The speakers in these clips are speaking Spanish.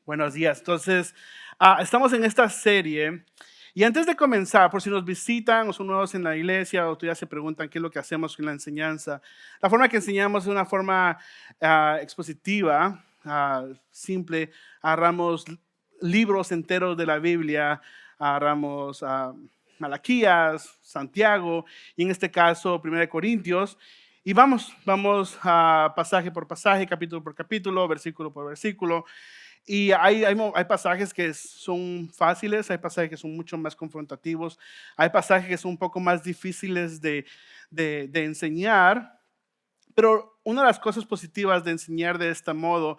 Buenos días. Entonces, estamos en esta serie y antes de comenzar, por si nos visitan o son nuevos en la iglesia o todavía se preguntan qué es lo que hacemos con la enseñanza, la forma que enseñamos es una forma expositiva, simple. Agarramos libros enteros de la Biblia, agarramos Malaquías, Santiago y en este caso 1 Corintios. Y vamos a pasaje por pasaje, capítulo por capítulo, versículo por versículo. Y hay pasajes que son fáciles, hay pasajes que son mucho más confrontativos, hay pasajes que son un poco más difíciles de enseñar, pero una de las cosas positivas de enseñar de este modo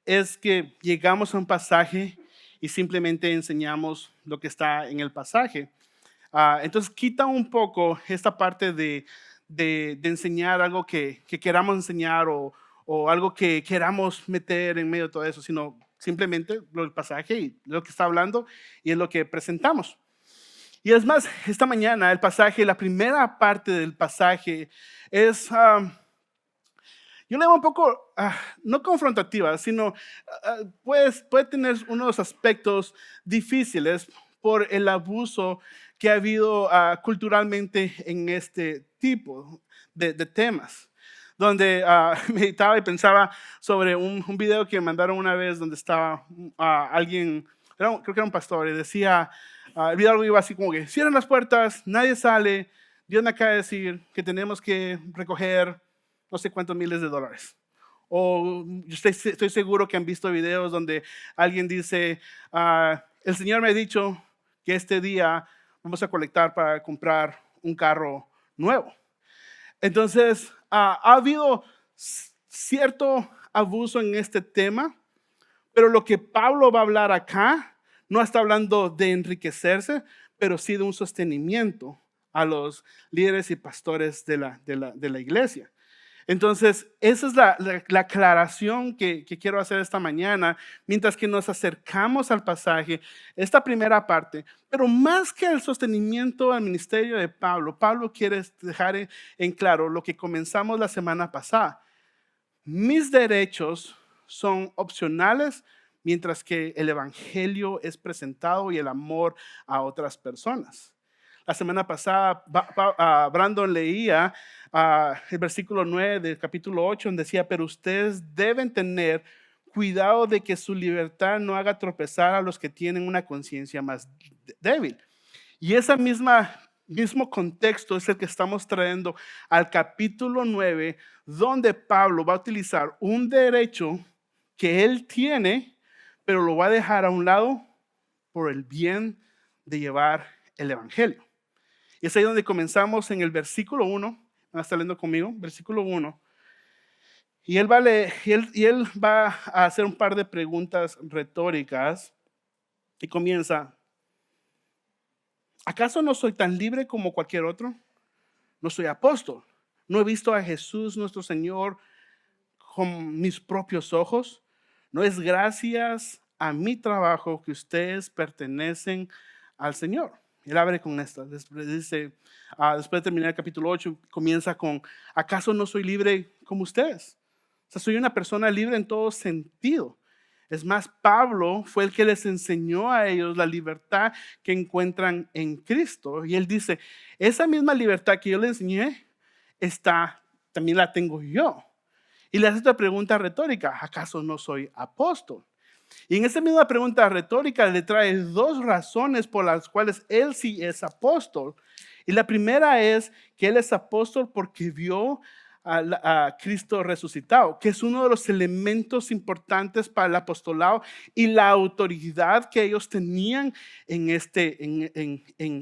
es que llegamos a un pasaje y simplemente enseñamos lo que está en el pasaje. Entonces quita un poco esta parte de enseñar algo que queramos enseñar o algo que queramos meter en medio de todo eso, sino simplemente el pasaje y lo que está hablando y es lo que presentamos. Y es más, esta mañana el pasaje, la primera parte del pasaje es, yo le llamo un poco, no confrontativa, sino puede tener unos aspectos difíciles por el abuso que ha habido culturalmente en este tipo de temas. Donde meditaba y pensaba sobre un video que me mandaron una vez donde estaba alguien, creo que era un pastor, y decía, el video iba así como que cierran las puertas, nadie sale, Dios me acaba de decir que tenemos que recoger no sé cuántos miles de dólares. O estoy seguro que han visto videos donde alguien dice, el Señor me ha dicho que este día vamos a colectar para comprar un carro nuevo. Entonces, ha habido cierto abuso en este tema, pero lo que Pablo va a hablar acá no está hablando de enriquecerse, pero sí de un sostenimiento a los líderes y pastores de la iglesia. Entonces, esa es la aclaración que quiero hacer esta mañana, mientras que nos acercamos al pasaje, esta primera parte. Pero más que el sostenimiento al ministerio de Pablo, Pablo quiere dejar en claro lo que comenzamos la semana pasada. Mis derechos son opcionales, mientras que el evangelio es presentado y el amor a otras personas. La semana pasada, Brandon leía el versículo 9 del capítulo 8, donde decía, pero ustedes deben tener cuidado de que su libertad no haga tropezar a los que tienen una conciencia más débil. Y ese mismo contexto es el que estamos trayendo al capítulo 9, donde Pablo va a utilizar un derecho que él tiene, pero lo va a dejar a un lado por el bien de llevar el evangelio. Y es ahí donde comenzamos en el versículo 1. Van a estar leyendo conmigo, versículo 1. Y él va a hacer un par de preguntas retóricas. Y comienza, ¿acaso no soy tan libre como cualquier otro? No soy apóstol. ¿No he visto a Jesús nuestro Señor con mis propios ojos? ¿No es gracias a mi trabajo que ustedes pertenecen al Señor? Él abre con esta, dice, después de terminar el capítulo 8, comienza con, ¿acaso no soy libre como ustedes? O sea, soy una persona libre en todo sentido. Es más, Pablo fue el que les enseñó a ellos la libertad que encuentran en Cristo. Y él dice, esa misma libertad que yo les enseñé, también la tengo yo. Y le hace esta pregunta retórica, ¿acaso no soy apóstol? Y en esa misma pregunta retórica le trae dos razones por las cuales él sí es apóstol. Y la primera es que él es apóstol porque vio a Cristo resucitado, que es uno de los elementos importantes para el apostolado y la autoridad que ellos tenían en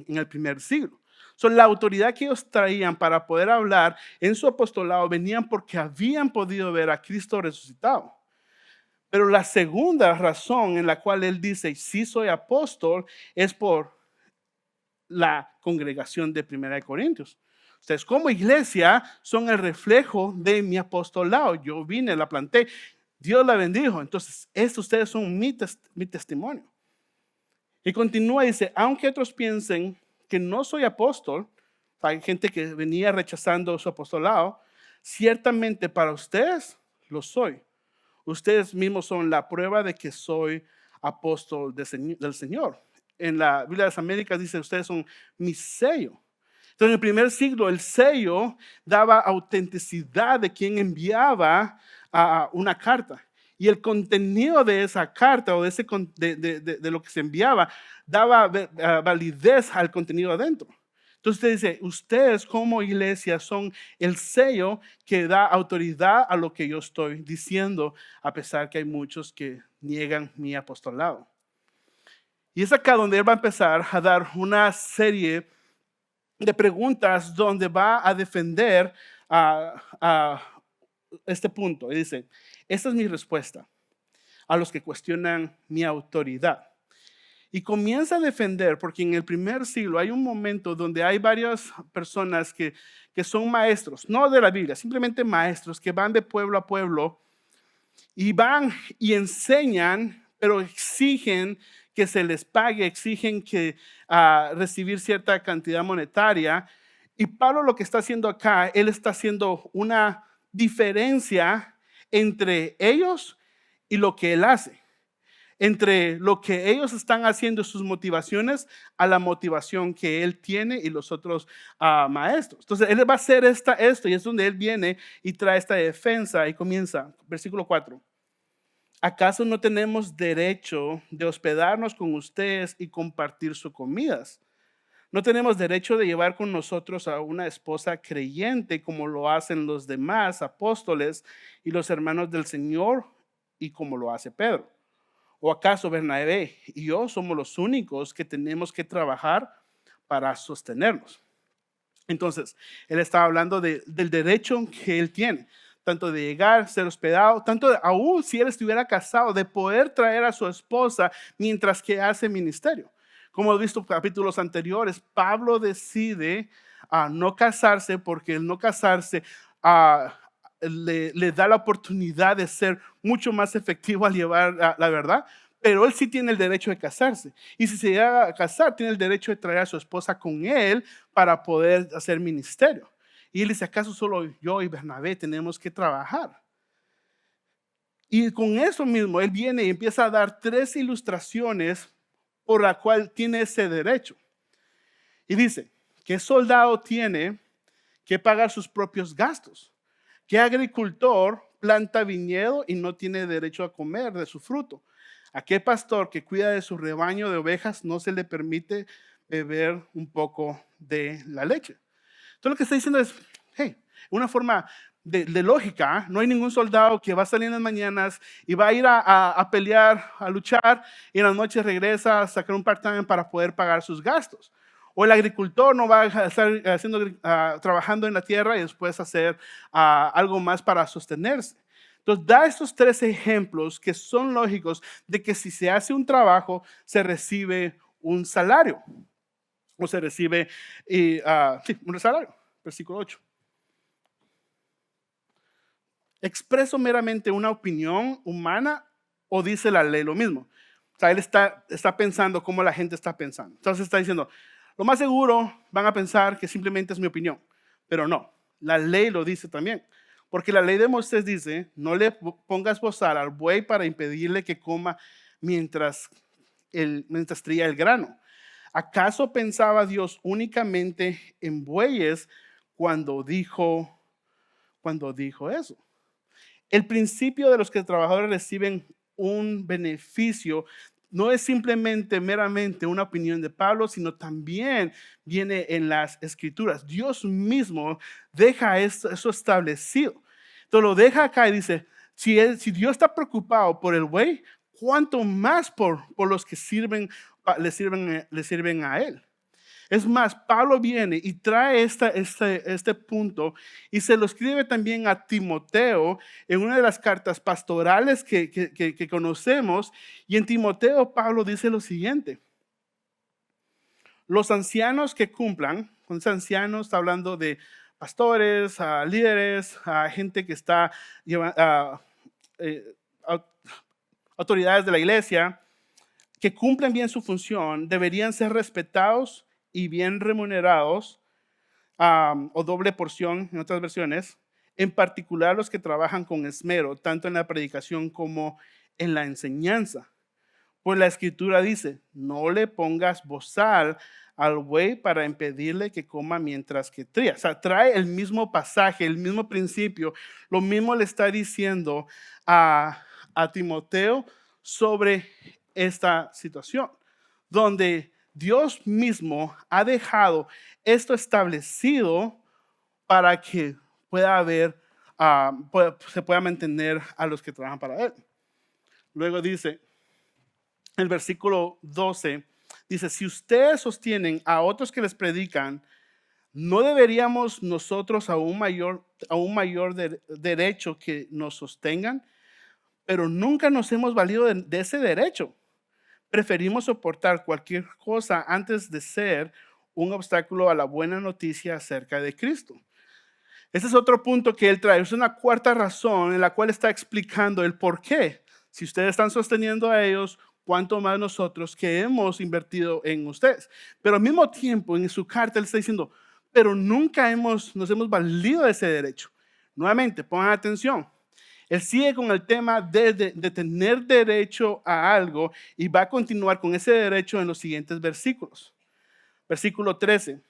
el primer siglo. La autoridad que ellos traían para poder hablar en su apostolado venían porque habían podido ver a Cristo resucitado. Pero la segunda razón en la cual él dice, sí soy apóstol, es por la congregación de 1 Corintios. Ustedes como iglesia son el reflejo de mi apostolado. Yo vine, la planté, Dios la bendijo. Entonces, ustedes son mi testimonio. Y continúa y dice, aunque otros piensen que no soy apóstol, hay gente que venía rechazando su apostolado, ciertamente para ustedes lo soy. Ustedes mismos son la prueba de que soy apóstol del Señor. En la Biblia de las Américas dice, ustedes son mi sello. Entonces, en el primer siglo, el sello daba autenticidad de quien enviaba una carta. Y el contenido de esa carta o de lo que se enviaba daba validez al contenido adentro. Entonces usted dice, ustedes como iglesia son el sello que da autoridad a lo que yo estoy diciendo, a pesar que hay muchos que niegan mi apostolado. Y es acá donde él va a empezar a dar una serie de preguntas donde va a defender a este punto. Y dice, esta es mi respuesta a los que cuestionan mi autoridad. Y comienza a defender, porque en el primer siglo hay un momento donde hay varias personas que son maestros, no de la Biblia, simplemente maestros que van de pueblo a pueblo y van y enseñan, pero exigen que se les pague, exigen que recibir cierta cantidad monetaria. Y Pablo lo que está haciendo acá, él está haciendo una diferencia entre ellos y lo que él hace. Entre lo que ellos están haciendo, sus motivaciones, a la motivación que él tiene y los otros maestros. Entonces, él va a hacer esto y es donde él viene y trae esta defensa y comienza, versículo 4. ¿Acaso no tenemos derecho de hospedarnos con ustedes y compartir sus comidas? ¿No tenemos derecho de llevar con nosotros a una esposa creyente como lo hacen los demás apóstoles y los hermanos del Señor y como lo hace Pedro? ¿O acaso Bernabé y yo somos los únicos que tenemos que trabajar para sostenernos? Entonces, él estaba hablando del derecho que él tiene, tanto de llegar, ser hospedado, tanto aún si él estuviera casado, de poder traer a su esposa mientras que hace ministerio. Como hemos visto en capítulos anteriores, Pablo decide no casarse porque el no casarse le da la oportunidad de ser mucho más efectivo al llevar la verdad, pero él sí tiene el derecho de casarse. Y si se llega a casar, tiene el derecho de traer a su esposa con él para poder hacer ministerio. Y él dice, ¿acaso solo yo y Bernabé tenemos que trabajar? Y con eso mismo, él viene y empieza a dar 3 ilustraciones por la cual tiene ese derecho. Y dice, ¿qué soldado tiene que pagar sus propios gastos? ¿Qué agricultor planta viñedo y no tiene derecho a comer de su fruto? ¿A qué pastor que cuida de su rebaño de ovejas no se le permite beber un poco de la leche? Entonces lo que está diciendo es, hey, una forma de lógica, no hay ningún soldado que va a salir en las mañanas y va a ir a pelear, a luchar, y en las noches regresa a sacar un part-time para poder pagar sus gastos. O el agricultor no va a estar trabajando en la tierra y después hacer algo más para sostenerse. Entonces, da estos 3 ejemplos que son lógicos de que si se hace un trabajo, se recibe un salario. O se recibe un salario. Versículo 8. ¿Expreso meramente una opinión humana o dice la ley lo mismo? O sea, él está pensando como la gente está pensando. Entonces está diciendo, lo más seguro van a pensar que simplemente es mi opinión, pero no, la ley lo dice también. Porque la ley de Moisés dice, no le pongas bozal al buey para impedirle que coma mientras trilla el grano. ¿Acaso pensaba Dios únicamente en bueyes cuando dijo eso? El principio de los que trabajadores reciben un beneficio no es simplemente meramente una opinión de Pablo, sino también viene en las escrituras. Dios mismo deja eso establecido. Entonces lo deja acá y dice, si Dios está preocupado por el buey, ¿cuánto más por los que le sirven a él? Es más, Pablo viene y trae este punto y se lo escribe también a Timoteo en una de las cartas pastorales que conocemos. Y en Timoteo, Pablo dice lo siguiente. Los ancianos que cumplan, con ancianos está hablando de pastores, líderes, gente que está autoridades de la iglesia, que cumplen bien su función, deberían ser respetados y bien remunerados, o doble porción en otras versiones, en particular los que trabajan con esmero, tanto en la predicación como en la enseñanza. Pues la escritura dice, no le pongas bozal al buey para impedirle que coma mientras que tría. O sea, trae el mismo pasaje, el mismo principio. Lo mismo le está diciendo a Timoteo sobre esta situación, donde Dios mismo ha dejado esto establecido para que pueda haber, se pueda mantener a los que trabajan para Él. Luego dice, el versículo 12, dice, si ustedes sostienen a otros que les predican, ¿no deberíamos nosotros a un mayor derecho que nos sostengan? Pero nunca nos hemos valido de ese derecho. Preferimos soportar cualquier cosa antes de ser un obstáculo a la buena noticia acerca de Cristo. Ese es otro punto que él trae. Es una cuarta razón en la cual está explicando el por qué. Si ustedes están sosteniendo a ellos, cuánto más nosotros que hemos invertido en ustedes. Pero al mismo tiempo, en su carta, él está diciendo, pero nunca nos hemos valido de ese derecho. Nuevamente, pongan atención. Él sigue con el tema de tener derecho a algo y va a continuar con ese derecho en los siguientes versículos. Versículo 13.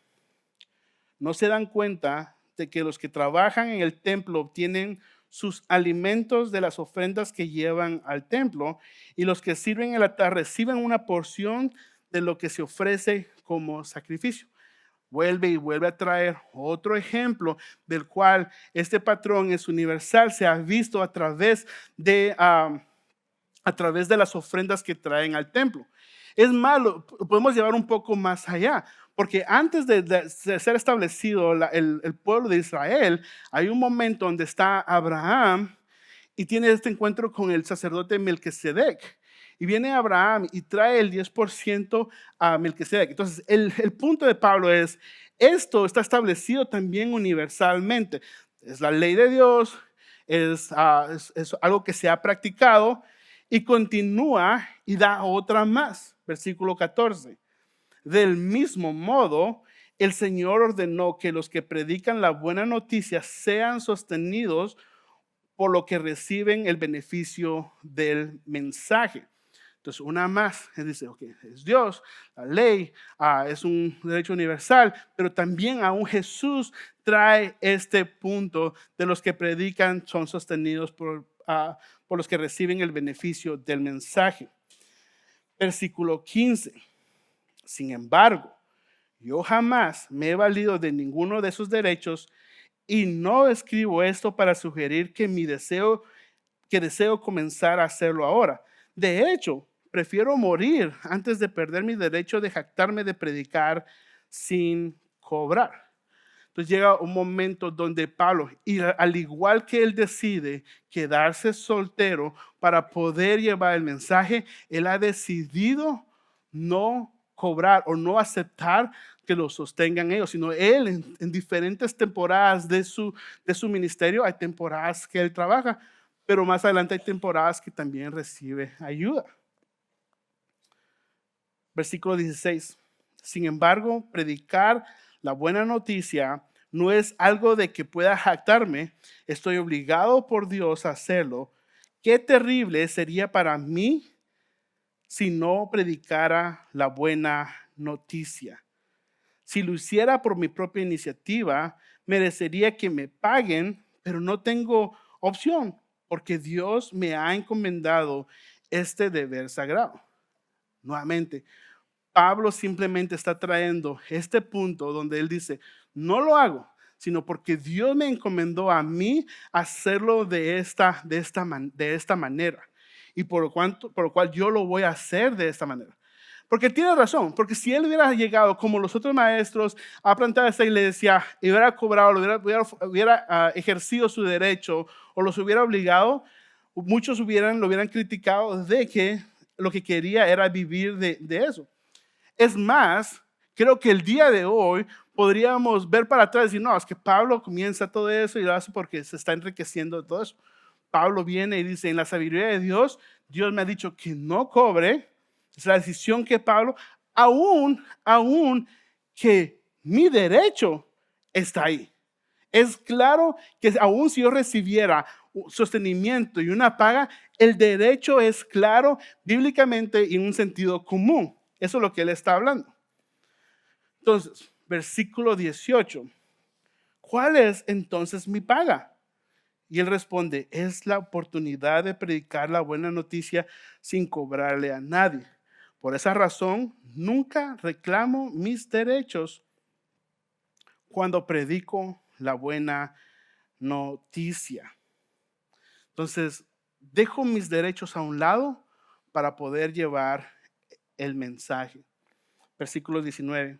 ¿No se dan cuenta de que los que trabajan en el templo obtienen sus alimentos de las ofrendas que llevan al templo, y los que sirven en el altar reciben una porción de lo que se ofrece como sacrificio? Vuelve y vuelve a traer otro ejemplo del cual este patrón es universal, se ha visto a través de las ofrendas que traen al templo. Es malo, podemos llevar un poco más allá, porque antes de ser establecido el pueblo de Israel, hay un momento donde está Abraham y tiene este encuentro con el sacerdote Melquisedec. Y viene Abraham y trae el 10% a Melquisedec. Entonces, el punto de Pablo es, esto está establecido también universalmente. Es la ley de Dios, es algo que se ha practicado, y continúa y da otra más. Versículo 14. Del mismo modo, el Señor ordenó que los que predican la buena noticia sean sostenidos por lo que reciben el beneficio del mensaje. Entonces, una más, él dice, ok, es Dios, la ley, es un derecho universal, pero también aún Jesús trae este punto de los que predican son sostenidos por los que reciben el beneficio del mensaje. Versículo 15. Sin embargo, yo jamás me he valido de ninguno de esos derechos, y no escribo esto para sugerir que deseo comenzar a hacerlo ahora. De hecho, prefiero morir antes de perder mi derecho de jactarme de predicar sin cobrar. Entonces llega un momento donde Pablo, y al igual que él decide quedarse soltero para poder llevar el mensaje, él ha decidido no cobrar o no aceptar que lo sostengan ellos, sino él en diferentes temporadas de su ministerio, hay temporadas que él trabaja, pero más adelante hay temporadas que también recibe ayuda. Versículo 16. Sin embargo, predicar la buena noticia no es algo de que pueda jactarme. Estoy obligado por Dios a hacerlo. Qué terrible sería para mí si no predicara la buena noticia. Si lo hiciera por mi propia iniciativa, merecería que me paguen, pero no tengo opción, porque Dios me ha encomendado este deber sagrado. Nuevamente, Pablo simplemente está trayendo este punto donde él dice, no lo hago, sino porque Dios me encomendó a mí hacerlo de esta manera, y por lo cual yo lo voy a hacer de esta manera. Porque tiene razón, porque si él hubiera llegado como los otros maestros a plantar esta iglesia y hubiera cobrado, hubiera ejercido su derecho o los hubiera obligado, muchos lo hubieran criticado de que lo que quería era vivir de eso. Es más, creo que el día de hoy podríamos ver para atrás y decir, no, es que Pablo comienza todo eso y lo hace porque se está enriqueciendo de todo eso. Pablo viene y dice, en la sabiduría de Dios, Dios me ha dicho que no cobre. Es la decisión que Pablo, aún que mi derecho está ahí. Es claro que aún si yo recibiera sostenimiento y una paga, el derecho es claro bíblicamente y en un sentido común. Eso es lo que él está hablando. Entonces, versículo 18. ¿Cuál es entonces mi paga? Y él responde, es la oportunidad de predicar la buena noticia sin cobrarle a nadie. Por esa razón, nunca reclamo mis derechos cuando predico la buena noticia. Entonces, dejo mis derechos a un lado para poder llevar el mensaje. Versículo 19.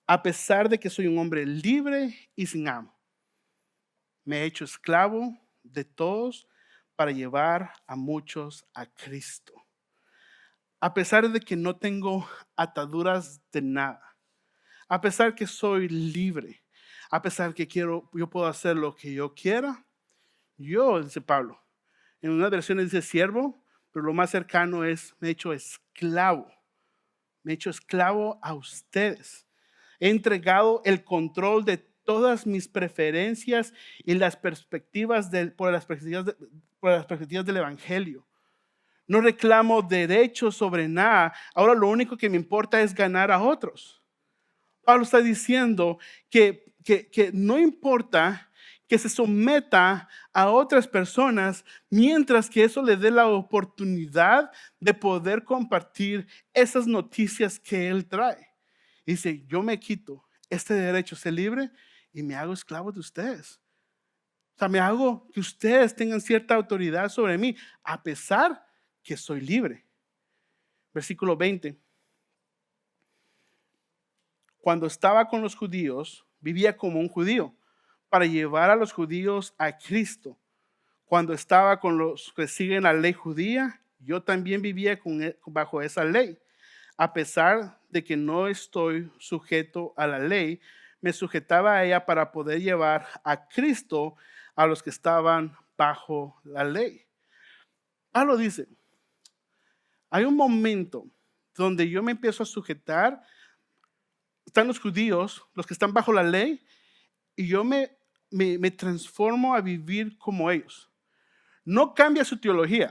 A pesar de que soy un hombre libre y sin amo, me he hecho esclavo de todos para llevar a muchos a Cristo. A pesar de que no tengo ataduras de nada, a pesar que soy libre, a pesar que yo puedo hacer lo que yo quiera, yo, dice Pablo, en una versión dice siervo, pero lo más cercano es me he hecho esclavo. Me he hecho esclavo a ustedes. He entregado el control de todas mis preferencias y las perspectivas por las perspectivas del Evangelio. No reclamo derechos sobre nada. Ahora lo único que me importa es ganar a otros. Pablo está diciendo que no importa que se someta a otras personas mientras que eso le dé la oportunidad de poder compartir esas noticias que él trae. Dice, yo me quito este derecho a ser libre y me hago esclavo de ustedes. O sea, me hago que ustedes tengan cierta autoridad sobre mí, a pesar que soy libre. Versículo 20. Cuando estaba con los judíos, vivía como un judío para llevar a los judíos a Cristo. Cuando estaba con los que siguen la ley judía, yo también vivía bajo esa ley. A pesar de que no estoy sujeto a la ley, me sujetaba a ella para poder llevar a Cristo a los que estaban bajo la ley. Pablo dice, hay un momento donde yo me empiezo a sujetar. Están los judíos, los que están bajo la ley, y yo me transformo a vivir como ellos. No cambia su teología,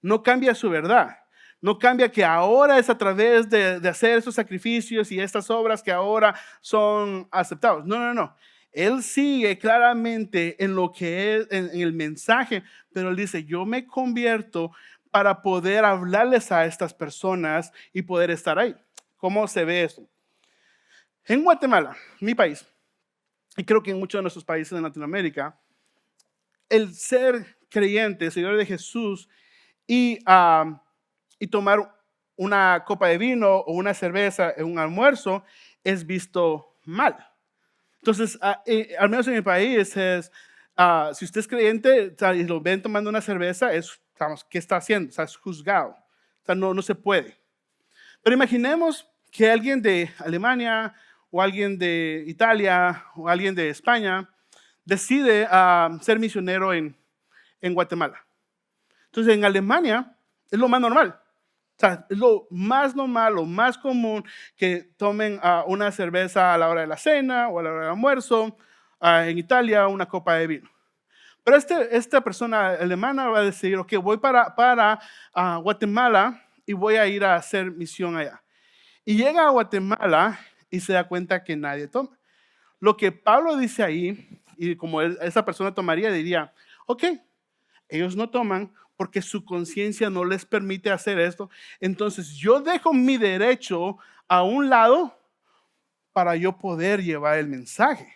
no cambia su verdad, no cambia que ahora es a través de hacer esos sacrificios y estas obras que ahora son aceptados. No. Él sigue claramente en lo que es, en el mensaje, pero él dice, yo me convierto para poder hablarles a estas personas y poder estar ahí. ¿Cómo se ve eso? En Guatemala, mi país, y creo que en muchos de nuestros países de Latinoamérica, el ser creyente, seguidor de Jesús y tomar una copa de vino o una cerveza en un almuerzo es visto mal. Entonces, al menos en mi país, si usted es creyente y lo ven tomando una cerveza, ¿qué está haciendo? O sea, es juzgado. O sea, no se puede. Pero imaginemos que alguien de Alemania o alguien de Italia o alguien de España decide ser misionero en Guatemala. Entonces, en Alemania es lo más normal. O sea, es lo más normal, lo más común que tomen una cerveza a la hora de la cena o a la hora del almuerzo. En Italia, una copa de vino. Pero esta persona alemana va a decir, ok, voy para Guatemala y voy a ir a hacer misión allá. Y llega a Guatemala y se da cuenta que nadie toma. Lo que Pablo dice ahí, y como esa persona tomaría, diría, ok, ellos no toman porque su conciencia no les permite hacer esto. Entonces yo dejo mi derecho a un lado para yo poder llevar el mensaje.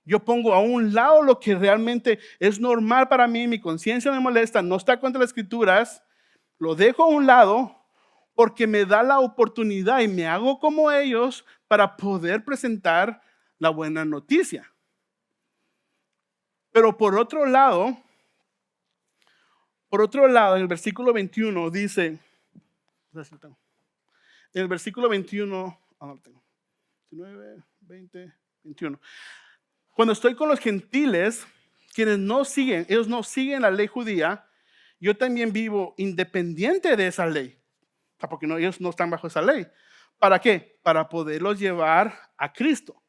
Yo pongo a un lado lo que realmente es normal para mí, mi conciencia me molesta, no está contra las escrituras, lo dejo a un lado porque me da la oportunidad y me hago como ellos para poder presentar la buena noticia. Pero por otro lado, en el versículo 21 dice, en el versículo 21, 19, 20, 21. Cuando estoy con los gentiles, quienes ellos no siguen la ley judía, yo también vivo independiente de esa ley. O sea, porque ellos no están bajo esa ley. ¿Para qué? Para poderlos llevar a Cristo.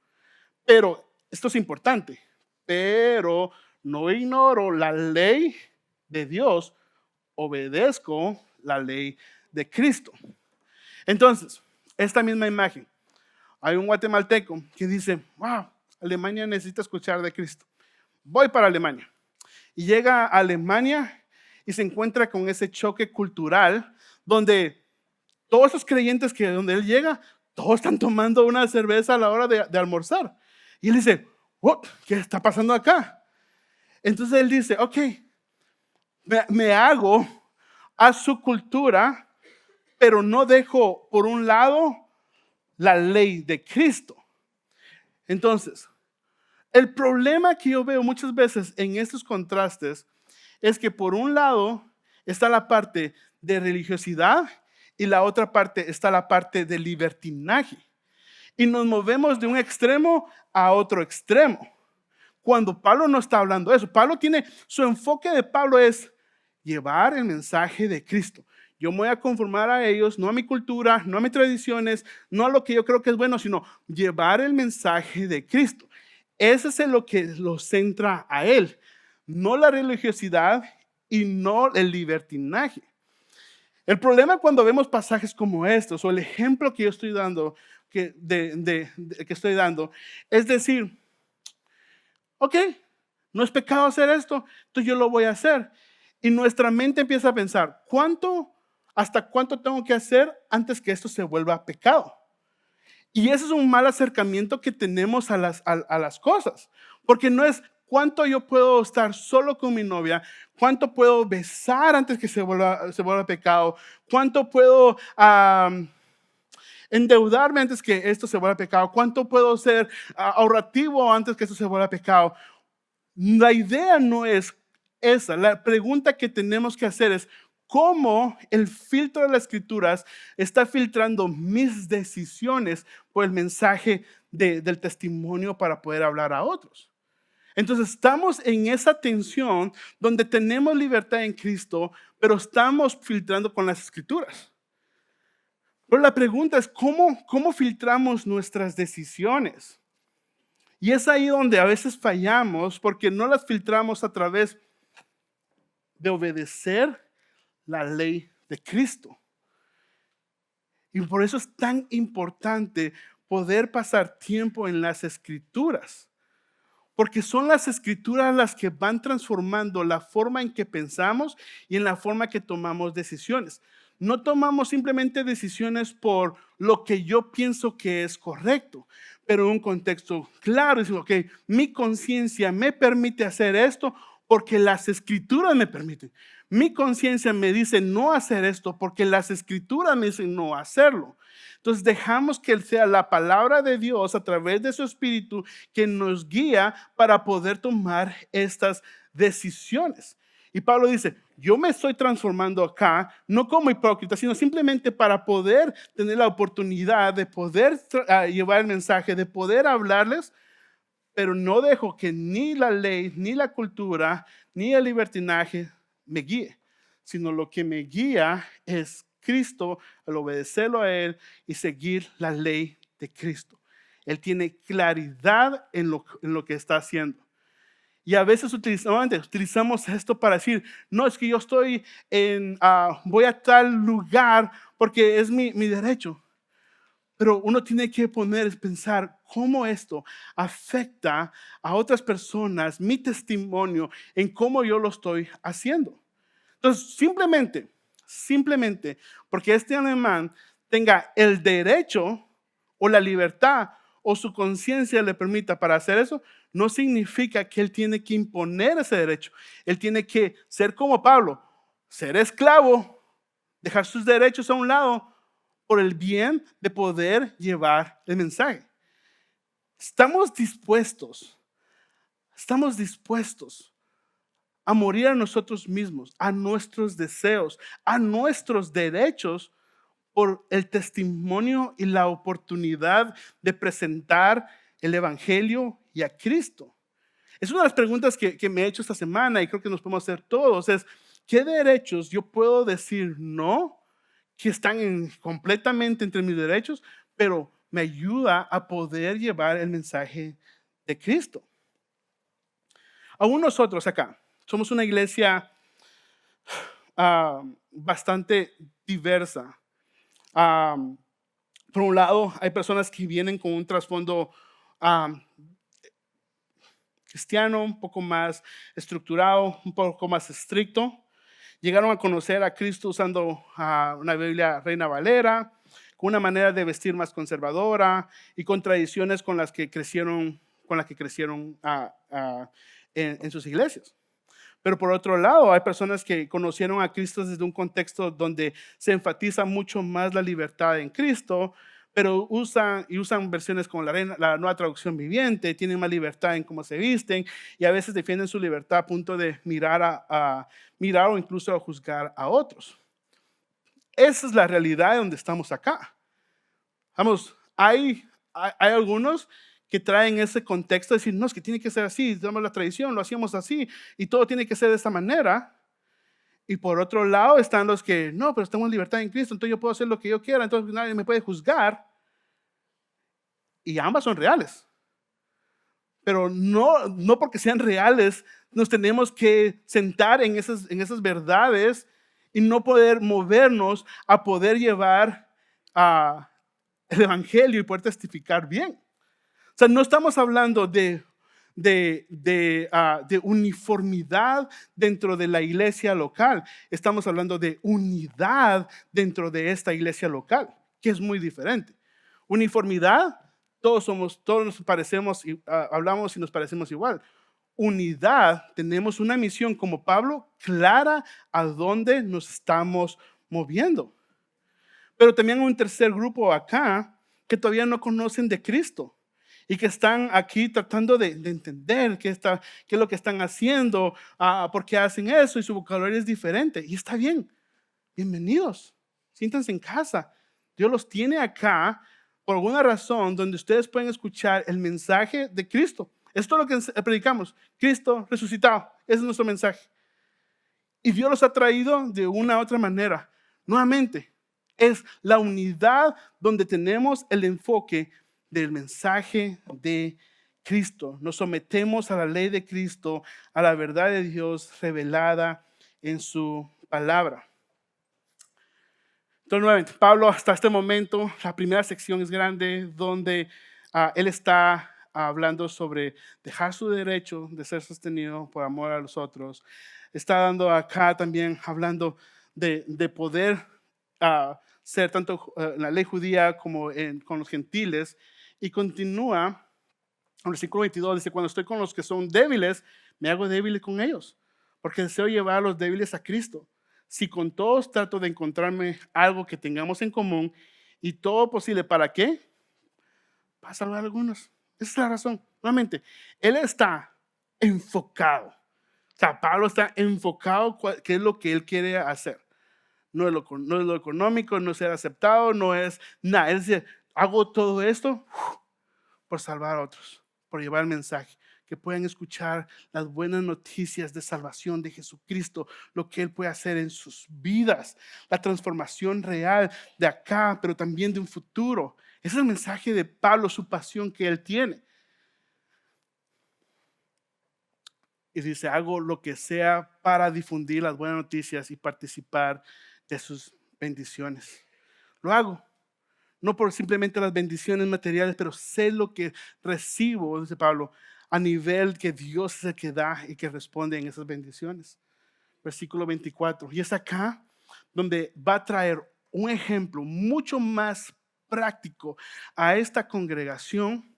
Pero, esto es importante, pero No ignoro la ley de Dios, obedezco la ley de Cristo. Entonces, esta misma imagen, hay un guatemalteco que dice, wow, Alemania necesita escuchar de Cristo. Voy para Alemania. Y llega a Alemania y se encuentra con ese choque cultural donde todos esos creyentes que donde él llega, todos están tomando una cerveza a la hora de almorzar. Y él dice, what? ¿Qué está pasando acá? Entonces él dice, ok, me hago a su cultura, pero no dejo por un lado la ley de Cristo. Entonces, el problema que yo veo muchas veces en estos contrastes es que por un lado está la parte de religiosidad y la otra parte está la parte de libertinaje. Y nos movemos de un extremo a otro extremo. Cuando Pablo no está hablando de eso, su enfoque de Pablo es llevar el mensaje de Cristo. Yo me voy a conformar a ellos, no a mi cultura, no a mis tradiciones, no a lo que yo creo que es bueno, sino llevar el mensaje de Cristo. Ese es lo que lo centra a él, no la religiosidad y no el libertinaje. El problema cuando vemos pasajes como estos, o el ejemplo que yo estoy dando, que estoy dando, es decir, ok, no es pecado hacer esto, entonces yo lo voy a hacer. Y nuestra mente empieza a pensar, ¿hasta cuánto tengo que hacer antes que esto se vuelva pecado? Y ese es un mal acercamiento que tenemos a las cosas, porque no es cuánto yo puedo estar solo con mi novia, cuánto puedo besar antes que se vuelva pecado, cuánto puedo endeudarme antes que esto se vuelva pecado, cuánto puedo ser ahorrativo antes que esto se vuelva pecado. La idea no es esa. La pregunta que tenemos que hacer es cómo el filtro de las escrituras está filtrando mis decisiones por el mensaje del testimonio para poder hablar a otros. Entonces estamos en esa tensión donde tenemos libertad en Cristo, pero estamos filtrando con las escrituras. Pero la pregunta es cómo filtramos nuestras decisiones. Y es ahí donde a veces fallamos porque no las filtramos a través de obedecer la ley de Cristo. Y por eso es tan importante poder pasar tiempo en las escrituras. Porque son las escrituras las que van transformando la forma en que pensamos y en la forma que tomamos decisiones. No tomamos simplemente decisiones por lo que yo pienso que es correcto, pero en un contexto claro. Decimos, ok, mi conciencia me permite hacer esto porque las escrituras me permiten. Mi conciencia me dice no hacer esto porque las escrituras me dicen no hacerlo. Entonces dejamos que sea la palabra de Dios a través de su Espíritu que nos guía para poder tomar estas decisiones. Y Pablo dice, yo me estoy transformando acá, no como hipócrita, sino simplemente para poder tener la oportunidad de poder llevar el mensaje, de poder hablarles, pero no dejo que ni la ley, ni la cultura, ni el libertinaje me guíe, sino lo que me guía es Cristo, al obedecerlo a Él y seguir la ley de Cristo. Él tiene claridad en lo que está haciendo. Y a veces utilizamos esto para decir, no, es que yo estoy voy a tal lugar porque es mi derecho. Pero uno tiene que pensar cómo esto afecta a otras personas, mi testimonio, en cómo yo lo estoy haciendo. Entonces, simplemente, porque este alemán tenga el derecho o la libertad o su conciencia le permita para hacer eso, no significa que él tiene que imponer ese derecho. Él tiene que ser como Pablo, ser esclavo, dejar sus derechos a un lado por el bien de poder llevar el mensaje. Estamos dispuestos a morir a nosotros mismos, a nuestros deseos, a nuestros derechos por el testimonio y la oportunidad de presentar el Evangelio y a Cristo. Es una de las preguntas que me he hecho esta semana y creo que nos podemos hacer todos, es ¿qué derechos yo puedo decir no? Que están completamente entre mis derechos, pero me ayuda a poder llevar el mensaje de Cristo. Aún nosotros acá somos una iglesia bastante diversa. Ah, por un lado, hay personas que vienen con un trasfondo ah, cristiano, un poco más estructurado, un poco más estricto. Llegaron a conocer a Cristo usando una Biblia Reina Valera, con una manera de vestir más conservadora y con tradiciones con las que crecieron en sus iglesias. Pero por otro lado, hay personas que conocieron a Cristo desde un contexto donde se enfatiza mucho más la libertad en Cristo, pero usan versiones como la nueva traducción viviente, tienen más libertad en cómo se visten y a veces defienden su libertad a punto de mirar o incluso a juzgar a otros. Esa es la realidad de donde estamos acá. Vamos, hay algunos que traen ese contexto de decir, no, es que tiene que ser así, tenemos la tradición, lo hacíamos así y todo tiene que ser de esta manera. Y por otro lado están los que, no, pero estamos en libertad en Cristo, entonces yo puedo hacer lo que yo quiera, entonces nadie me puede juzgar. Y ambas son reales. Pero no porque sean reales, nos tenemos que sentar en esas verdades y no poder movernos a poder llevar el evangelio y poder testificar bien. O sea, no estamos hablando de uniformidad dentro de la iglesia local. Estamos hablando de unidad dentro de esta iglesia local, que es muy diferente. Uniformidad, todos nos parecemos, hablamos y nos parecemos igual. Unidad, tenemos una misión como Pablo clara a dónde nos estamos moviendo. Pero también hay un tercer grupo acá que todavía no conocen de Cristo y que están aquí tratando de entender qué es lo que están haciendo, por qué hacen eso y su vocabulario es diferente. Y está bien, bienvenidos, siéntanse en casa. Dios los tiene acá por alguna razón donde ustedes pueden escuchar el mensaje de Cristo. Esto es lo que predicamos, Cristo resucitado, ese es nuestro mensaje. Y Dios los ha traído de una u otra manera. Nuevamente, es la unidad donde tenemos el enfoque del mensaje de Cristo. Nos sometemos a la ley de Cristo, a la verdad de Dios revelada en su palabra. Entonces, nuevamente, Pablo hasta este momento, la primera sección es grande, donde él está hablando sobre dejar su derecho de ser sostenido por amor a los otros. Está dando acá también, hablando de poder ser tanto en la ley judía como con los gentiles. Y continúa, en el versículo 22, dice, cuando estoy con los que son débiles, me hago débil con ellos, porque deseo llevar a los débiles a Cristo. Si con todos trato de encontrarme algo que tengamos en común y todo posible, ¿para qué? Para salvar a algunos. Esa es la razón. Nuevamente, él está enfocado. O sea, Pablo está enfocado qué es lo que él quiere hacer. No es lo económico, no es ser aceptado, no es nada. Él dice, hago todo esto por salvar a otros, por llevar el mensaje, que puedan escuchar las buenas noticias de salvación de Jesucristo, lo que Él puede hacer en sus vidas, la transformación real de acá, pero también de un futuro. Ese es el mensaje de Pablo, su pasión que Él tiene. Y dice, hago lo que sea para difundir las buenas noticias y participar de sus bendiciones. Lo hago. No por simplemente las bendiciones materiales, pero sé lo que recibo, dice Pablo, a nivel que Dios es el que da y que responde en esas bendiciones. Versículo 24. Y es acá donde va a traer un ejemplo mucho más práctico a esta congregación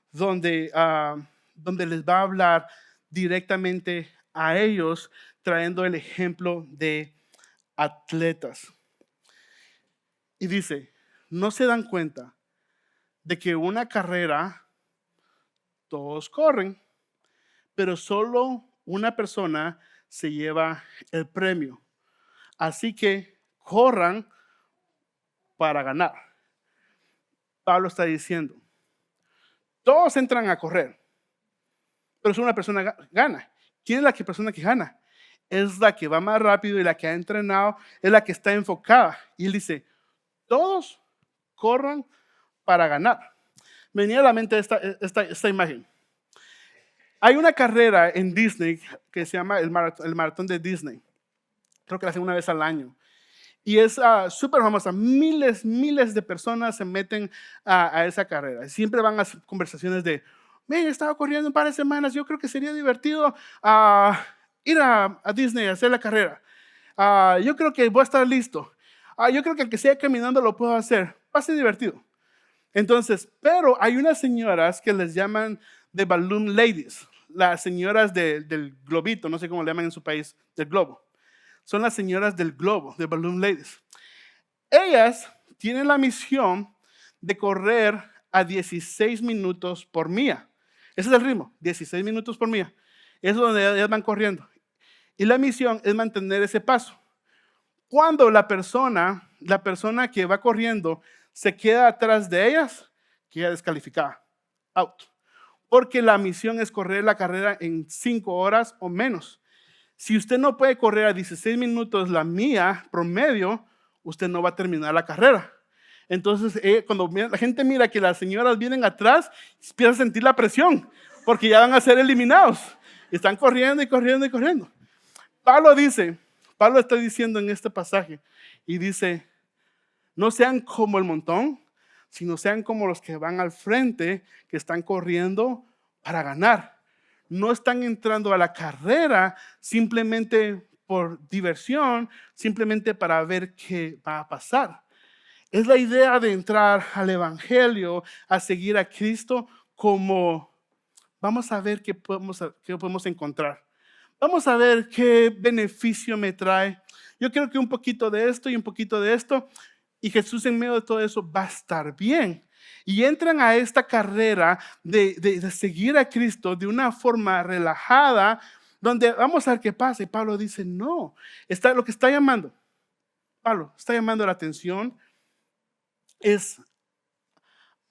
donde, donde les va a hablar directamente a ellos, trayendo el ejemplo de atletas. Y dice, ¿no se dan cuenta de que una carrera todos corren, pero solo una persona se lleva el premio? Así que corran para ganar. Pablo está diciendo, todos entran a correr, pero solo una persona gana. ¿Quién es la persona que gana? Es la que va más rápido y la que ha entrenado, es la que está enfocada. Y él dice, todos corran para ganar. me venía a la mente esta imagen. Hay una carrera en Disney que se llama el maratón de Disney. Creo que la hacen una vez al año. Y es súper famosa. Miles de personas se meten a esa carrera. Siempre van a conversaciones de, he estado corriendo un par de semanas, yo creo que sería divertido ir a Disney a hacer la carrera. Yo creo que voy a estar listo. Yo creo que aunque sea caminando lo puedo hacer. Va a ser divertido. Entonces, pero hay unas señoras que les llaman The Balloon Ladies. Las señoras del globito, no sé cómo le llaman en su país, del globo. Son las señoras del globo, de Balloon Ladies. Ellas tienen la misión de correr a 16 minutos por milla. Ese es el ritmo, 16 minutos por milla. Eso es donde ellas van corriendo. Y la misión es mantener ese paso. Cuando la persona que va corriendo se queda atrás de ellas, queda descalificada, out. Porque la misión es correr la carrera en 5 horas o menos. Si usted no puede correr a 16 minutos la milla promedio, usted no va a terminar la carrera. Entonces, cuando la gente mira que las señoras vienen atrás, empieza a sentir la presión, porque ya van a ser eliminados. Están corriendo y corriendo y corriendo. Pablo está diciendo en este pasaje, y dice, no sean como el montón, sino sean como los que van al frente, que están corriendo para ganar. No están entrando a la carrera simplemente por diversión, simplemente para ver qué va a pasar. Es la idea de entrar al Evangelio, a seguir a Cristo como, vamos a ver qué podemos encontrar. Vamos a ver qué beneficio me trae. Yo creo que un poquito de esto y un poquito de esto, y Jesús en medio de todo eso va a estar bien. Y entran a esta carrera de seguir a Cristo de una forma relajada, donde vamos a ver qué pasa. Y Pablo dice, no, lo que está llamando, Pablo está llamando la atención es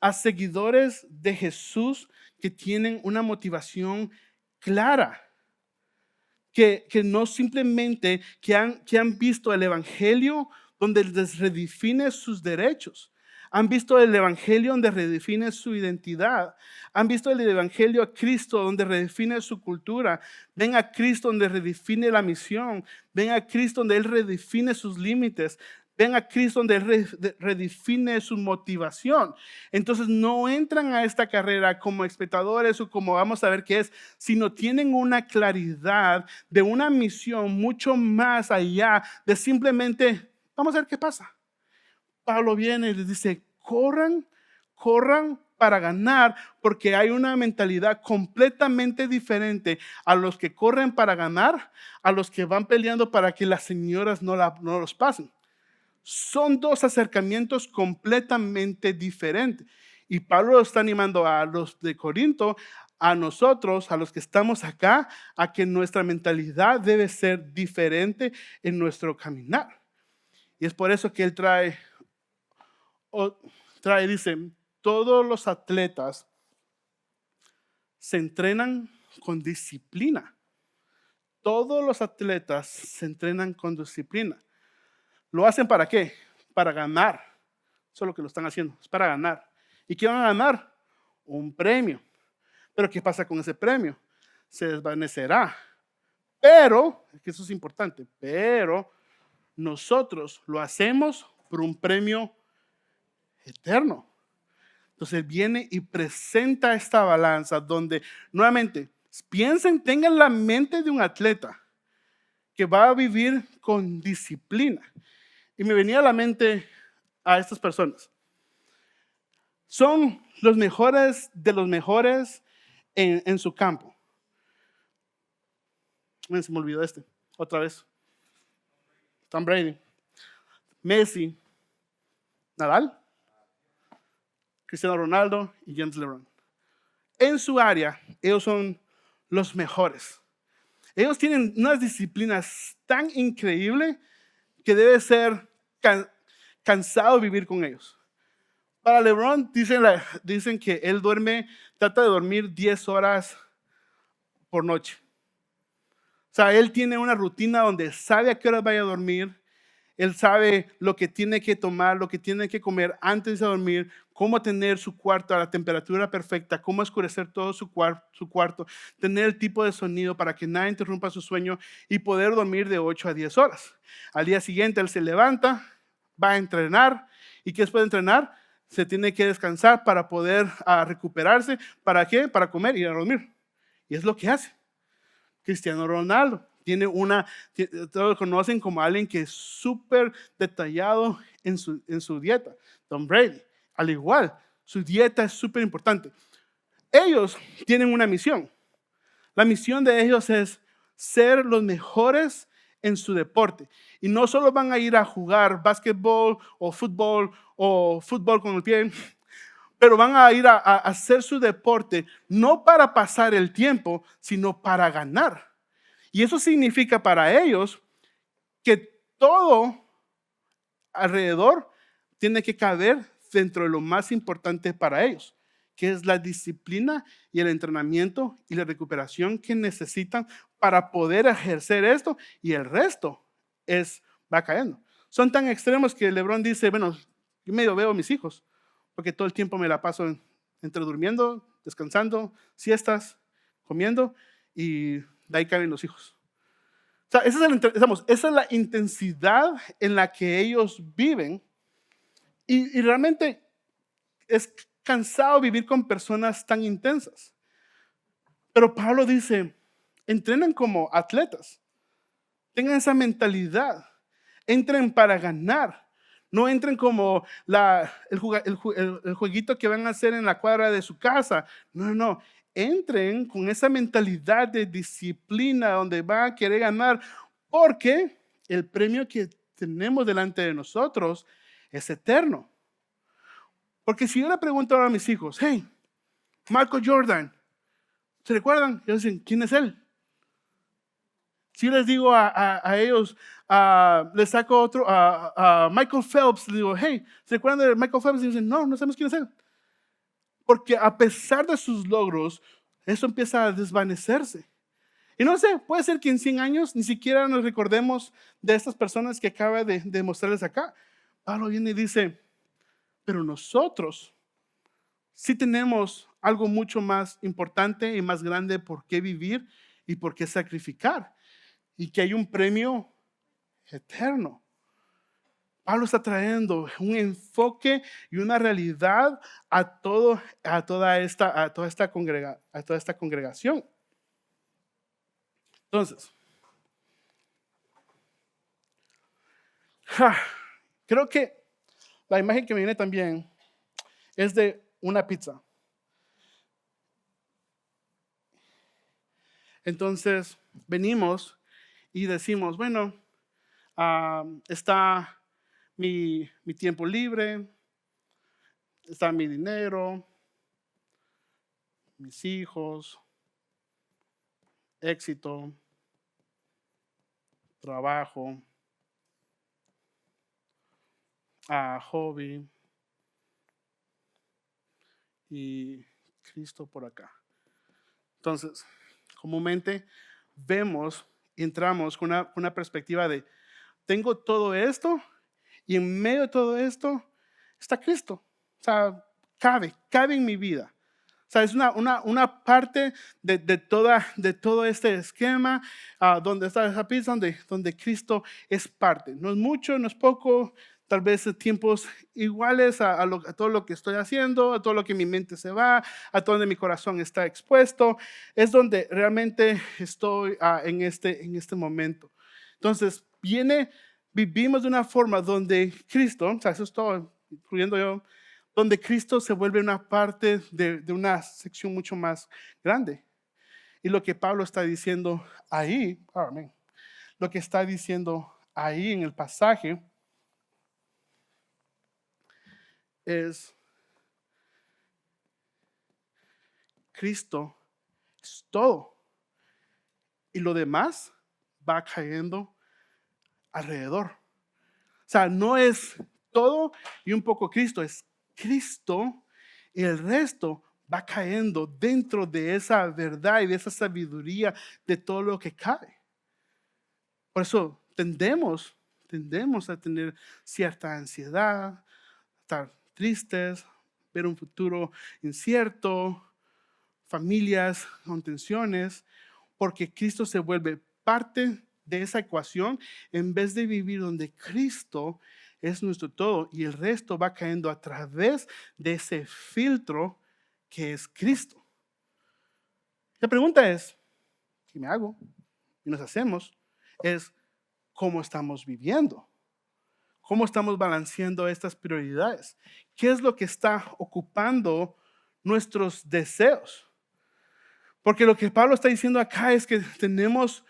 a seguidores de Jesús que tienen una motivación clara. Que no simplemente que han visto el Evangelio donde les redefine sus derechos. Han visto el Evangelio donde redefine su identidad. Han visto el Evangelio a Cristo donde redefine su cultura. Ven a Cristo donde redefine la misión. Ven a Cristo donde Él redefine sus límites. Ven a Cristo donde Él redefine su motivación. Entonces no entran a esta carrera como espectadores o como vamos a ver qué es, sino tienen una claridad de una misión mucho más allá de simplemente, vamos a ver qué pasa. Pablo viene y les dice, corran para ganar, porque hay una mentalidad completamente diferente a los que corren para ganar, a los que van peleando para que las señoras no los pasen. Son dos acercamientos completamente diferentes. Y Pablo está animando a los de Corinto, a nosotros, a los que estamos acá, a que nuestra mentalidad debe ser diferente en nuestro caminar. Y es por eso que él dice, todos los atletas se entrenan con disciplina. Todos los atletas se entrenan con disciplina. ¿Lo hacen para qué? Para ganar. Eso es lo que lo están haciendo, es para ganar. ¿Y qué van a ganar? Un premio. Pero ¿qué pasa con ese premio? Se desvanecerá. Pero, que eso es importante, pero nosotros lo hacemos por un premio eterno. Entonces viene y presenta esta balanza donde nuevamente tengan la mente de un atleta que va a vivir con disciplina. Y me venía a la mente a estas personas. Son los mejores de los mejores en su campo. Se me olvidó otra vez. Tom Brady, Messi, Nadal, Cristiano Ronaldo y James LeBron. En su área, ellos son los mejores. Ellos tienen unas disciplinas tan increíbles que debe ser cansado vivir con ellos. Para LeBron dicen que él trata de dormir 10 horas por noche. O sea, él tiene una rutina donde sabe a qué horas vaya a dormir. Él sabe lo que tiene que tomar, lo que tiene que comer antes de dormir, cómo tener su cuarto a la temperatura perfecta, cómo oscurecer todo su cuarto, tener el tipo de sonido para que nada interrumpa su sueño y poder dormir de 8 a 10 horas. Al día siguiente él se levanta, va a entrenar y que después de entrenar se tiene que descansar para poder recuperarse. ¿Para qué? Para comer y ir a dormir. Y es lo que hace. Cristiano Ronaldo tiene todos lo conocen como alguien que es súper detallado en su dieta. Tom Brady, al igual, su dieta es súper importante. Ellos tienen una misión. La misión de ellos es ser los mejores en su deporte. Y no solo van a ir a jugar básquetbol o fútbol con el pie, pero van a ir a hacer su deporte no para pasar el tiempo, sino para ganar. Y eso significa para ellos que todo alrededor tiene que caber dentro de lo más importante para ellos, que es la disciplina y el entrenamiento y la recuperación que necesitan para poder ejercer esto, y el resto va cayendo. Son tan extremos que LeBron dice, bueno, yo medio veo a mis hijos, porque todo el tiempo me la paso entre durmiendo, descansando, siestas, comiendo, y de ahí caen los hijos. O sea, esa es la intensidad en la que ellos viven, y realmente es cansado vivir con personas tan intensas. Pero Pablo dice, entrenen como atletas, tengan esa mentalidad, entren para ganar. No entren como el jueguito que van a hacer en la cuadra de su casa. No. Entren con esa mentalidad de disciplina donde van a querer ganar, porque el premio que tenemos delante de nosotros es eterno. Porque si yo le pregunto ahora a mis hijos, hey, Michael Jordan, ¿se recuerdan? Ellos dicen, ¿quién es él? Si yo les digo a ellos, les saco otro, a Michael Phelps, les digo, hey, ¿se recuerdan de Michael Phelps? Y dicen, no sabemos quién es él. Porque a pesar de sus logros, eso empieza a desvanecerse. Y no sé, puede ser que en 100 años ni siquiera nos recordemos de estas personas que acaba de mostrarles acá. Pablo viene y dice, pero nosotros sí tenemos algo mucho más importante y más grande por qué vivir y por qué sacrificar. Y que hay un premio eterno. Pablo está trayendo un enfoque y una realidad a toda esta congregación. Entonces, creo que la imagen que me viene también es de una pizza. Entonces, venimos y decimos, bueno, está mi tiempo libre, está mi dinero, mis hijos, éxito, trabajo, hobby y Cristo por acá. Entonces, comúnmente vemos, entramos con una perspectiva de, tengo todo esto y en medio de todo esto está Cristo. O sea, cabe en mi vida. O sea, es una parte de todo este esquema donde está esa pizza, donde Cristo es parte. No es mucho, no es poco, tal vez tiempos iguales a todo lo que estoy haciendo, a todo lo que mi mente se va, a todo donde mi corazón está expuesto. Es donde realmente estoy en este momento. Entonces, vivimos de una forma donde Cristo, o sea, eso es todo, incluyendo yo, donde Cristo se vuelve una parte de una sección mucho más grande. Y lo que Pablo está diciendo ahí, lo que está diciendo ahí en el pasaje es, Cristo es todo. Y lo demás va cayendo alrededor. O sea, no es todo y un poco Cristo, es Cristo y el resto va cayendo dentro de esa verdad y de esa sabiduría de todo lo que cae. Por eso tendemos tendemos a tener cierta ansiedad, estar tristes, ver un futuro incierto, familias con tensiones, porque Cristo se vuelve parte de esa ecuación en vez de vivir donde Cristo es nuestro todo y el resto va cayendo a través de ese filtro que es Cristo. La pregunta es, ¿qué me hago? Y nos hacemos, es cómo estamos viviendo, cómo estamos balanceando estas prioridades, qué es lo que está ocupando nuestros deseos. Porque lo que Pablo está diciendo acá es que tenemos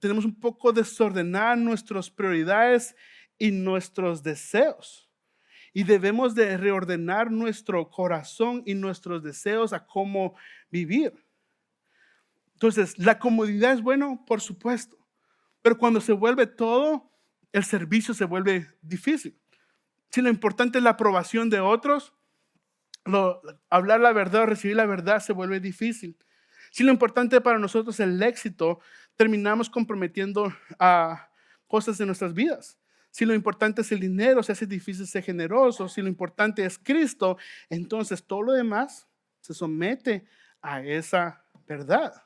un poco desordenar nuestras prioridades y nuestros deseos. Y debemos de reordenar nuestro corazón y nuestros deseos a cómo vivir. Entonces, la comodidad es bueno, por supuesto. Pero cuando se vuelve todo, el servicio se vuelve difícil. Si lo importante es la aprobación de otros, hablar la verdad o recibir la verdad se vuelve difícil. Si lo importante para nosotros es el éxito, terminamos comprometiendo a cosas de nuestras vidas. Si lo importante es el dinero, se hace difícil ser generoso. Si lo importante es Cristo, entonces todo lo demás se somete a esa verdad.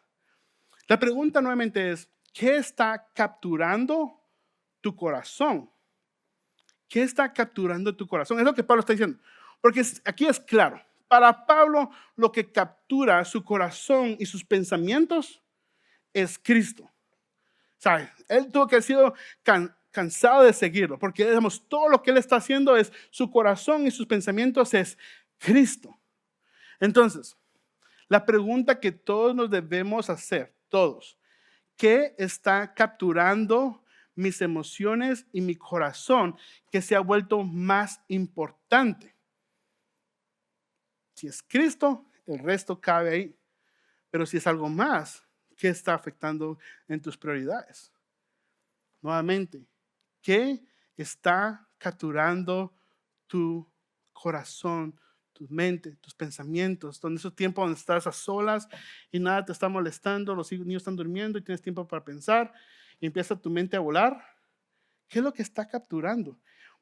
La pregunta nuevamente es, ¿qué está capturando tu corazón? ¿Qué está capturando tu corazón? Es lo que Pablo está diciendo. Porque aquí es claro. Para Pablo, lo que captura su corazón y sus pensamientos es Cristo. ¿Sabe? Él tuvo que haber sido cansado de seguirlo. Porque digamos, todo lo que él está haciendo es su corazón y sus pensamientos es Cristo. Entonces, la pregunta que todos nos debemos hacer, todos, ¿qué está capturando mis emociones y mi corazón que se ha vuelto más importante? Si es Cristo, el resto cabe ahí. Pero si es algo más, ¿qué está afectando en tus prioridades? Nuevamente, ¿qué está capturando tu corazón, tu mente, tus pensamientos? Donde ese tiempo donde estás a solas y nada te está molestando, los niños están durmiendo y tienes tiempo para pensar y empieza tu mente a volar. ¿Qué es lo que está capturando?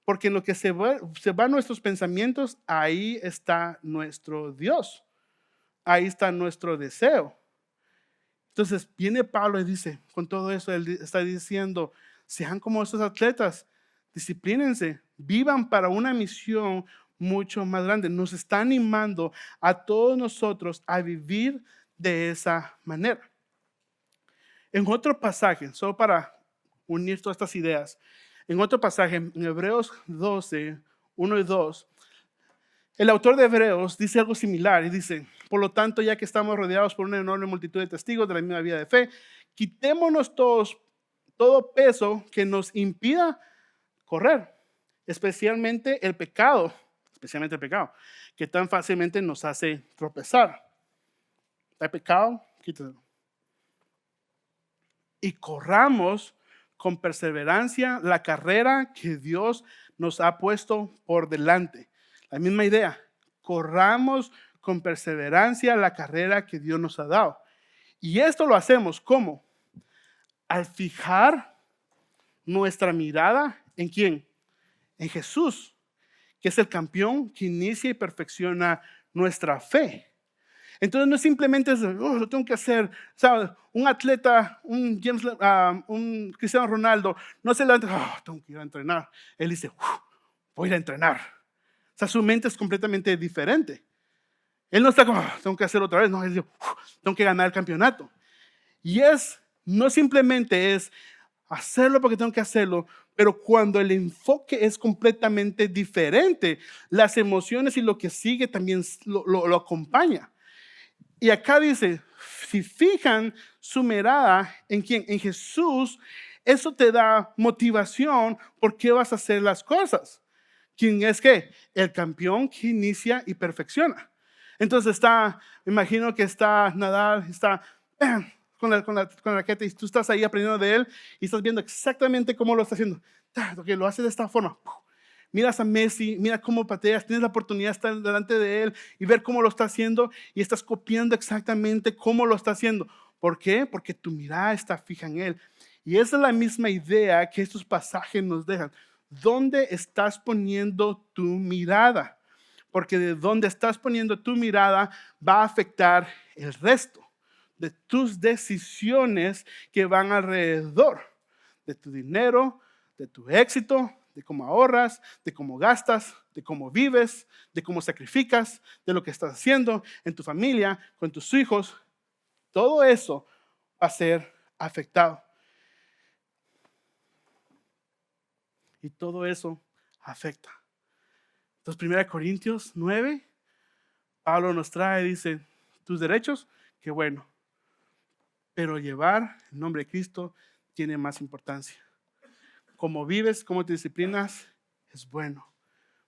Porque en lo que se van nuestros pensamientos, ahí está nuestro Dios. Ahí está nuestro deseo. Entonces viene Pablo y dice, con todo eso, él está diciendo, sean como esos atletas, disciplínense, vivan para una misión mucho más grande. Nos está animando a todos nosotros a vivir de esa manera. En otro pasaje, solo para unir todas estas ideas, en otro pasaje, en Hebreos 12, 1 y 2, el autor de Hebreos dice algo similar y dice, por lo tanto, ya que estamos rodeados por una enorme multitud de testigos de la misma vida de fe, quitémonos todo peso que nos impida correr, especialmente el pecado, que tan fácilmente nos hace tropezar. ¿Hay pecado? Quítalo. Y corramos con perseverancia la carrera que Dios nos ha puesto por delante. La misma idea, corramos con perseverancia la carrera que Dios nos ha dado. Y esto lo hacemos ¿cómo? Al fijar nuestra mirada ¿en quién? En Jesús, que es el campeón que inicia y perfecciona nuestra fe. Entonces no es simplemente lo tengo que hacer, ¿sabes? Un atleta, un Cristiano Ronaldo, no se levanta, tengo que ir a entrenar. Él dice, voy a ir a entrenar. O sea, su mente es completamente diferente. Él no está como, tengo que hacerlo otra vez. No, él dice, tengo que ganar el campeonato. Y no simplemente es hacerlo porque tengo que hacerlo, pero cuando el enfoque es completamente diferente, las emociones y lo que sigue también lo acompaña. Y acá dice, si fijan su mirada en quién, en Jesús, eso te da motivación por qué vas a hacer las cosas. ¿Quién es qué? El campeón que inicia y perfecciona. Entonces me imagino que está Nadal, está con la raqueta y tú estás ahí aprendiendo de él y estás viendo exactamente cómo lo está haciendo. Que lo hace de esta forma. Miras a Messi, mira cómo pateas, tienes la oportunidad de estar delante de él y ver cómo lo está haciendo y estás copiando exactamente cómo lo está haciendo. ¿Por qué? Porque tu mirada está fija en él. Y esa es la misma idea que estos pasajes nos dejan. ¿Dónde estás poniendo tu mirada? Porque de donde estás poniendo tu mirada va a afectar el resto de tus decisiones que van alrededor de tu dinero, de tu éxito, de cómo ahorras, de cómo gastas, de cómo vives, de cómo sacrificas, de lo que estás haciendo en tu familia, con tus hijos. Todo eso va a ser afectado. Y todo eso afecta. Entonces, 1 Corintios 9, Pablo nos trae, dice, tus derechos, qué bueno, pero llevar el nombre de Cristo tiene más importancia. Cómo vives, cómo te disciplinas, es bueno.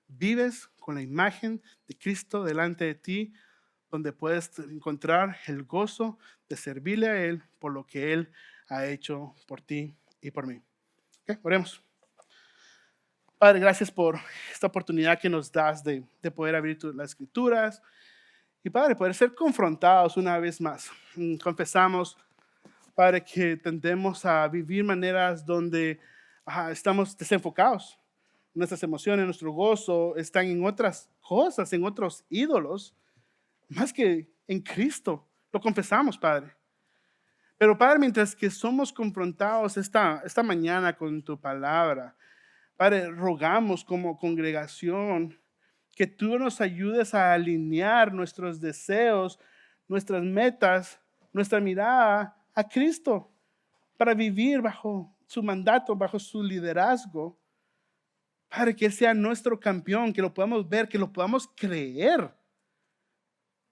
Vives con la imagen de Cristo delante de ti, donde puedes encontrar el gozo de servirle a Él por lo que Él ha hecho por ti y por mí. ¿Ok? Oremos. Padre, gracias por esta oportunidad que nos das de poder abrir las escrituras y, Padre, poder ser confrontados una vez más. Confesamos, Padre, que tendemos a vivir maneras donde estamos desenfocados. Nuestras emociones, nuestro gozo están en otras cosas, en otros ídolos, más que en Cristo. Lo confesamos, Padre. Pero, Padre, mientras que somos confrontados esta mañana con tu palabra, Padre, rogamos como congregación que tú nos ayudes a alinear nuestros deseos, nuestras metas, nuestra mirada a Cristo para vivir bajo su mandato, bajo su liderazgo. Padre, que Él sea nuestro campeón, que lo podamos ver, que lo podamos creer.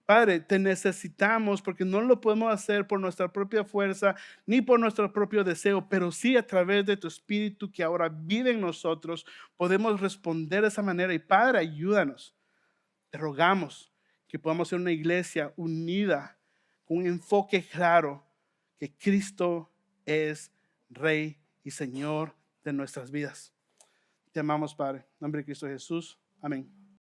Padre, te necesitamos porque no lo podemos hacer por nuestra propia fuerza ni por nuestro propio deseo, pero sí a través de tu Espíritu que ahora vive en nosotros, podemos responder de esa manera. Y Padre, ayúdanos. Te rogamos que podamos ser una iglesia unida, con un enfoque claro, que Cristo es Rey y Señor de nuestras vidas. Te amamos, Padre. En nombre de Cristo Jesús. Amén.